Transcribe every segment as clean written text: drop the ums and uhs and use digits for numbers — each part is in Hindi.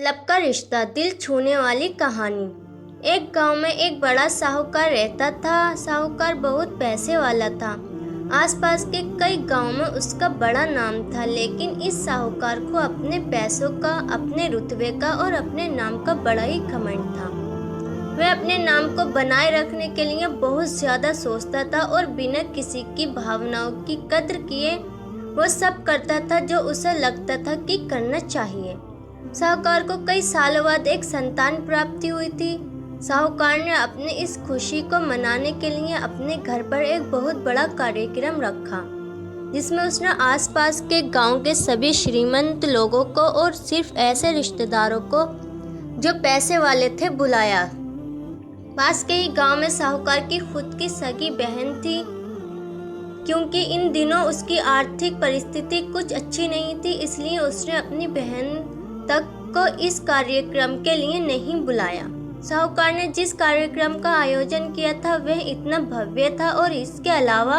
मतलब का रिश्ता, दिल छूने वाली कहानी। एक गांव में एक बड़ा साहूकार रहता था। साहूकार बहुत पैसे वाला था। आसपास के कई गांवों में उसका बड़ा नाम था, लेकिन इस साहूकार को अपने पैसों का, अपने रुतबे का और अपने नाम का बड़ा ही घमंड था। वह अपने नाम को बनाए रखने के लिए बहुत ज्यादा सोचता था और बिना किसी की भावनाओं की कद्र किए वो सब करता था जो उसे लगता था कि करना चाहिए। साहूकार को कई सालों बाद एक संतान प्राप्ति हुई थी। साहूकार ने अपनी इस खुशी को मनाने के लिए अपने घर पर एक बहुत बड़ा कार्यक्रम रखा, जिसमें उसने आसपास के गांव के सभी श्रीमंत लोगों को और सिर्फ ऐसे रिश्तेदारों को जो पैसे वाले थे बुलाया। पास के ही गांव में साहूकार की खुद की सगी बहन थी। क्योंकि इन दिनों उसकी आर्थिक परिस्थिति कुछ अच्छी नहीं थी, इसलिए उसने अपनी बहन तक को इस कार्यक्रम के लिए नहीं बुलाया। साहूकार ने जिस कार्यक्रम का आयोजन किया था वह इतना भव्य था और इसके अलावा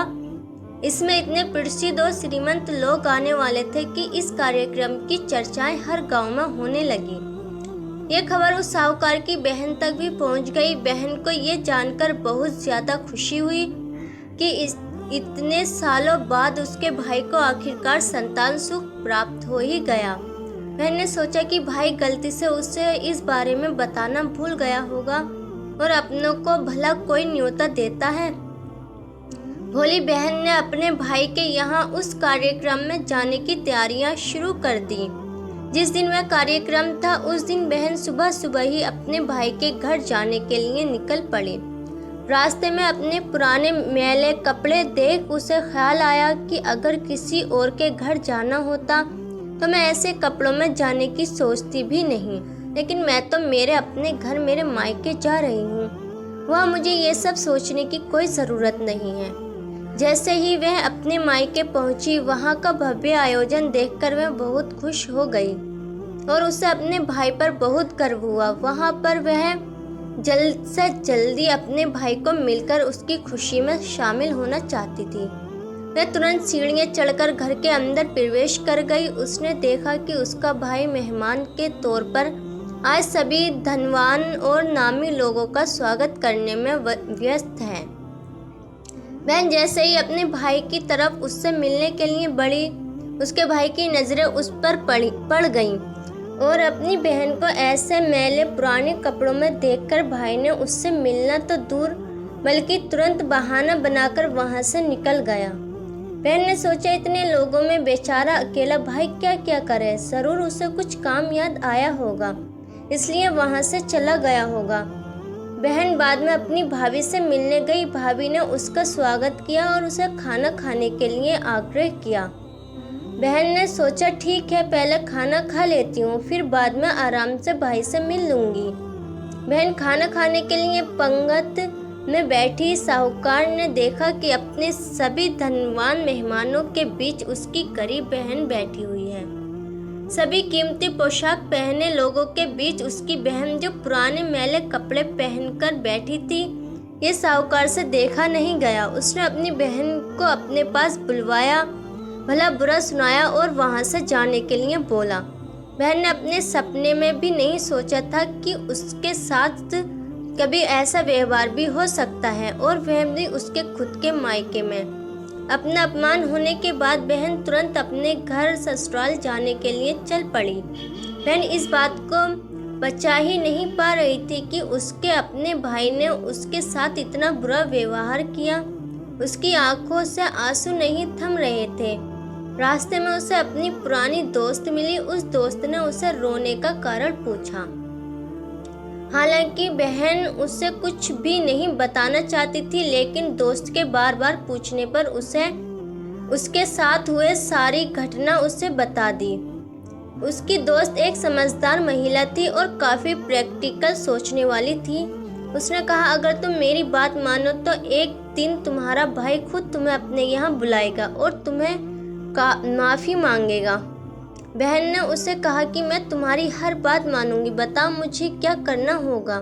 इसमें इतने प्रसिद्ध और श्रीमंत लोग आने वाले थे कि इस कार्यक्रम की चर्चाएं हर गांव में होने लगी। ये खबर उस साहूकार की बहन तक भी पहुंच गई। बहन को ये जानकर बहुत ज्यादा खुशी हुई कि इतने सालों बाद उसके भाई को आखिरकार संतान सुख प्राप्त हो ही गया। बहन ने सोचा कि भाई गलती से उसे इस बारे में बताना भूल गया होगा और अपनों को भला कोई न्योता देता है। भोली बहन ने अपने भाई के यहाँ उस कार्यक्रम में जाने की तैयारियां शुरू कर दी। जिस दिन वह कार्यक्रम था उस दिन बहन सुबह सुबह ही अपने भाई के घर जाने के लिए निकल पड़ी। रास्ते में अपने पुराने मैले कपड़े देख उसे ख्याल आया कि अगर किसी और के घर जाना होता तो मैं ऐसे कपड़ों में जाने की सोचती भी नहीं, लेकिन मैं तो मेरे अपने घर मेरे मायके जा रही हूँ। वह मुझे ये सब सोचने की कोई ज़रूरत नहीं है। जैसे ही वह अपने मायके पहुंची, वहां का भव्य आयोजन देखकर वह बहुत खुश हो गई और उसे अपने भाई पर बहुत गर्व हुआ। वहां पर वह जल्द से जल्दी अपने भाई को मिलकर उसकी खुशी में शामिल होना चाहती थी। वह तुरंत सीढ़ियां चढ़कर घर के अंदर प्रवेश कर गई। उसने देखा कि उसका भाई मेहमान के तौर पर आज सभी धनवान और नामी लोगों का स्वागत करने में व्यस्त है। बहन जैसे ही अपने भाई की तरफ उससे मिलने के लिए बढ़ी, उसके भाई की नजरें उस पर पड़ गईं और अपनी बहन को ऐसे मैले पुराने कपड़ों में देखकर भाई ने उससे मिलना तो दूर बल्कि तुरंत बहाना बनाकर वहां से निकल गया। बहन ने सोचा इतने लोगों में बेचारा अकेला भाई क्या क्या करे, जरूर उसे कुछ काम याद आया होगा, इसलिए वहां से चला गया होगा। बहन बाद में अपनी भाभी से मिलने गई। भाभी ने उसका स्वागत किया और उसे खाना खाने के लिए आग्रह किया। बहन ने सोचा ठीक है, पहले खाना खा लेती हूँ, फिर बाद में आराम से भाई से मिल लूँगी। बहन खाना खाने के लिए पंगत में बैठी। साहूकार ने देखा कि अपने सभी धनवान मेहमानों के बीच उसकी करीब बहन बैठी हुई है। सभी कीमती पोशाक पहने लोगों के बीच उसकी बहन जो पुराने मैले कपड़े पहनकर बैठी थी, ये साहूकार से देखा नहीं गया। उसने अपनी बहन को अपने पास बुलवाया, भला बुरा सुनाया और वहां से जाने के लिए बोला। बहन ने अपने सपने में भी नहीं सोचा था कि उसके साथ कभी ऐसा व्यवहार भी हो सकता है, और वह भी उसके खुद के मायके में। अपना अपमान होने के बाद बहन तुरंत अपने घर ससुराल जाने के लिए चल पड़ी। बहन इस बात को बचा ही नहीं पा रही थी कि उसके अपने भाई ने उसके साथ इतना बुरा व्यवहार किया। उसकी आंखों से आंसू नहीं थम रहे थे। रास्ते में उसे अपनी पुरानी दोस्त मिली। उस दोस्त ने उसे रोने का कारण पूछा। हालांकि बहन उससे कुछ भी नहीं बताना चाहती थी, लेकिन दोस्त के बार बार पूछने पर उसे उसके साथ हुए सारी घटना उसे बता दी। उसकी दोस्त एक समझदार महिला थी और काफ़ी प्रैक्टिकल सोचने वाली थी। उसने कहा अगर तुम मेरी बात मानो तो एक दिन तुम्हारा भाई खुद तुम्हें अपने यहाँ बुलाएगा और तुम्हें माफ़ी मांगेगा। बहन ने उसे कहा कि मैं तुम्हारी हर बात मानूंगी, बताओ मुझे क्या करना होगा।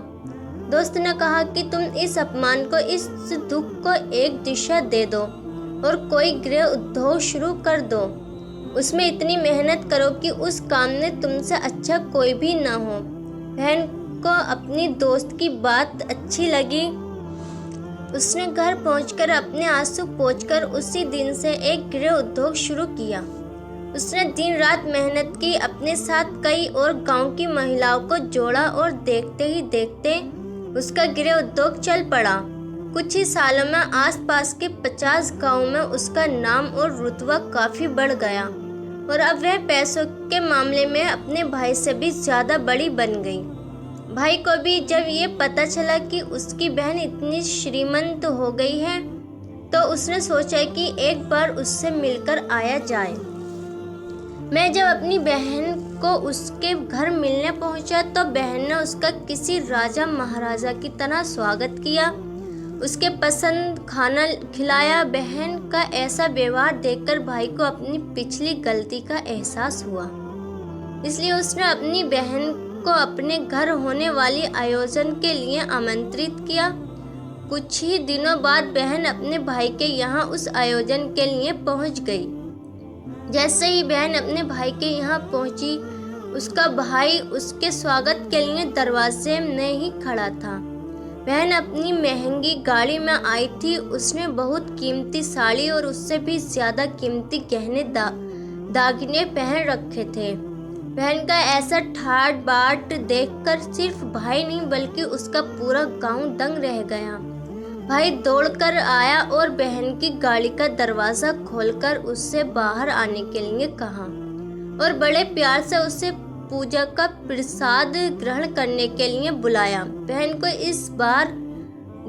दोस्त ने कहा कि तुम इस अपमान को, इस दुख को एक दिशा दे दो और कोई गृह उद्योग शुरू कर दो। उसमें इतनी मेहनत करो कि उस काम में तुमसे अच्छा कोई भी ना हो। बहन को अपनी दोस्त की बात अच्छी लगी। उसने घर पहुंचकर अपने आंसू पोंछकर उसी दिन से एक गृह उद्योग शुरू किया। उसने दिन रात मेहनत की, अपने साथ कई और गांव की महिलाओं को जोड़ा और देखते ही देखते उसका गृह उद्योग चल पड़ा। कुछ ही सालों में आसपास के 50 गांवों में उसका नाम और रुतबा काफ़ी बढ़ गया और अब वह पैसों के मामले में अपने भाई से भी ज़्यादा बड़ी बन गई। भाई को भी जब ये पता चला कि उसकी बहन इतनी श्रीमंत हो गई है तो उसने सोचा कि एक बार उससे मिलकर आया जाए। मैं जब अपनी बहन को उसके घर मिलने पहुंचा तो बहन ने उसका किसी राजा महाराजा की तरह स्वागत किया, उसके पसंद खाना खिलाया। बहन का ऐसा व्यवहार देखकर भाई को अपनी पिछली गलती का एहसास हुआ, इसलिए उसने अपनी बहन को अपने घर होने वाली आयोजन के लिए आमंत्रित किया। कुछ ही दिनों बाद बहन अपने भाई के यहाँ उस आयोजन के लिए पहुँच गई। जैसे ही बहन अपने भाई के यहाँ पहुँची, उसका भाई उसके स्वागत के लिए दरवाजे में ही खड़ा था। बहन अपनी महंगी गाड़ी में आई थी। उसने बहुत कीमती साड़ी और उससे भी ज़्यादा कीमती गहने दागिने पहन रखे थे। बहन का ऐसा ठाट बाट देखकर सिर्फ भाई नहीं बल्कि उसका पूरा गांव दंग रह गया। भाई दौड़कर आया और बहन की गाड़ी का दरवाज़ा खोलकर उससे बाहर आने के लिए कहा और बड़े प्यार से उसे पूजा का प्रसाद ग्रहण करने के लिए बुलाया। बहन को इस बार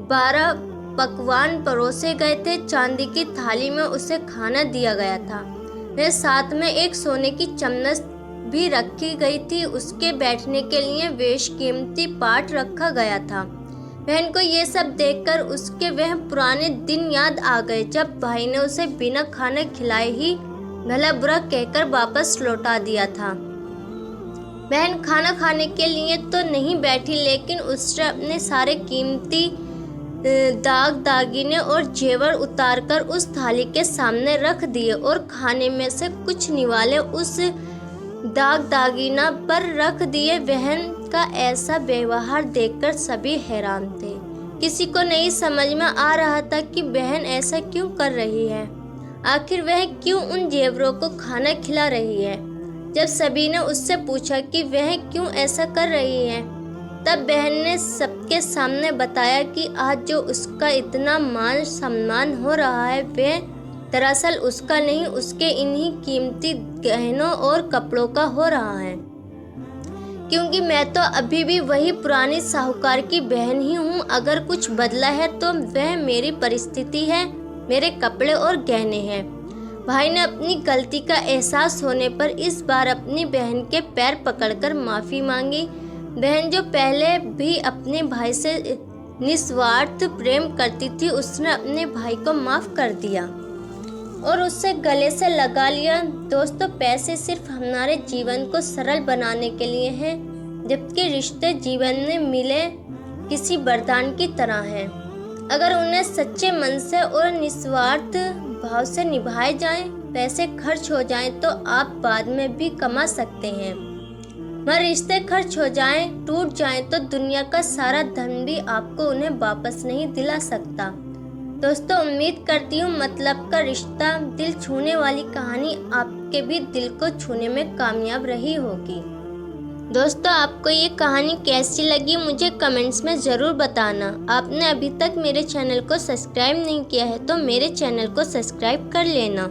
12 पकवान परोसे गए थे। चांदी की थाली में उसे खाना दिया गया था। वह साथ में एक सोने की चम्मच भी रखी गई थी। उसके बैठने के लिए बेशकीमती पाट रखा गया था। बहन को ये सब देखकर उसके वह पुराने दिन याद आ गए जब भाई ने उसे बिना खाना खिलाए ही भला बुरा कहकर वापस लौटा दिया था। बहन खाना खाने के लिए तो नहीं बैठी, लेकिन उसने अपने सारे कीमती दागिने और जेवर उतारकर उस थाली के सामने रख दिए और खाने में से कुछ निवाले उस दागिना पर रख दिए। बहन का ऐसा व्यवहार देखकर सभी हैरान थे। किसी को नहीं समझ में आ रहा था कि बहन ऐसा क्यों कर रही है। आखिर वह क्यों उन जेवरों को खाना खिला रही है। जब सभी ने उससे पूछा कि वह क्यों ऐसा कर रही है, तब बहन ने सबके सामने बताया कि आज जो उसका इतना मान सम्मान हो रहा है वह दरअसल उसका नहीं, उसके इन्हीं कीमती गहनों और कपड़ों का हो रहा है। क्योंकि मैं तो अभी भी वही पुरानी साहूकार की बहन ही हूँ। अगर कुछ बदला है तो वह मेरी परिस्थिति है, मेरे कपड़े और गहने हैं। भाई ने अपनी गलती का एहसास होने पर इस बार अपनी बहन के पैर पकड़कर माफ़ी मांगी। बहन जो पहले भी अपने भाई से निस्वार्थ प्रेम करती थी, उसने अपने भाई को माफ़ कर दिया और उससे गले से लगा लिया। दोस्तों, पैसे सिर्फ हमारे जीवन को सरल बनाने के लिए हैं, जबकि रिश्ते जीवन में मिले किसी वरदान की तरह हैं। अगर उन्हें सच्चे मन से और निस्वार्थ भाव से निभाए जाएं, पैसे खर्च हो जाएं तो आप बाद में भी कमा सकते हैं। मगर रिश्ते खर्च हो जाएं, टूट जाएं तो दुनिया का सारा धन भी आपको उन्हें वापस नहीं दिला सकता। दोस्तों, उम्मीद करती हूँ मतलब का रिश्ता दिल छूने वाली कहानी आपके भी दिल को छूने में कामयाब रही होगी। दोस्तों, आपको ये कहानी कैसी लगी मुझे कमेंट्स में ज़रूर बताना। आपने अभी तक मेरे चैनल को सब्सक्राइब नहीं किया है तो मेरे चैनल को सब्सक्राइब कर लेना।